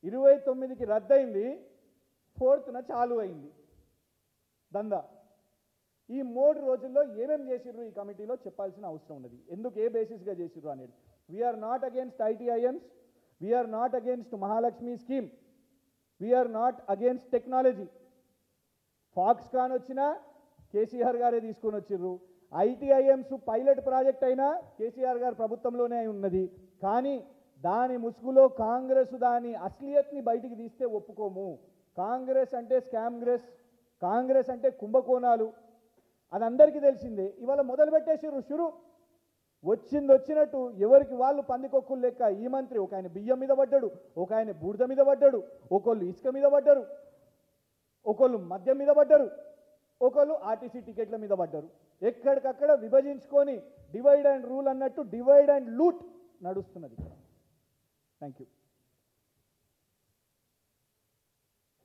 29కి రద్దయింది, 4న చాలు అయింది దందా. ఈ 3 రోజుల్లో ఏమేం చేసిర్రు ఈ కమిటీలో చెప్పాల్సిన అవసరం ఉన్నది. ఎందుకు ఏ బేసిస్గా చేసిర్రు అనేది. We are not against ITIMs, we are not against Mahalakshmi scheme, we are not against technology. Foxconn వచ్చినా కేసీఆర్ గారే తీసుకొని వచ్చిర్రు. ఐటీఐఎమ్స్ పైలట్ ప్రాజెక్ట్ అయినా కేసీఆర్ గారు ప్రభుత్వంలోనే ఉన్నది. కానీ దాని ముసుగులో కాంగ్రెస్ దాని అస్లియత్ని బయటికి తీస్తే ఒప్పుకోము. కాంగ్రెస్ అంటే స్కామ్గ్రెస్, కాంగ్రెస్ అంటే కుంభకోణాలు, అది అందరికీ తెలిసిందే. ఇవాళ మొదలు పెట్టేసిర్రు షురు. వచ్చినట్టు ఎవరికి వాళ్ళు పందికొక్కులు లెక్క. ఈ మంత్రి ఒక ఆయన బియ్యం మీద పడ్డాడు, ఒక ఆయన బూడిద మీద పడ్డాడు, ఒకళ్ళు ఇసుక మీద పడ్డారు, ఒకళ్ళు మద్యం మీద పడ్డారు, ఒకళ్ళు ఆర్టీసీ టికెట్ల మీద పడ్డారు. ఎక్కడికక్కడ విభజించుకొని డివైడ్ అండ్ రూల్ అన్నట్టు డివైడ్ అండ్ లూట్ నడుస్తున్నది ఇక్కడ. Thank you.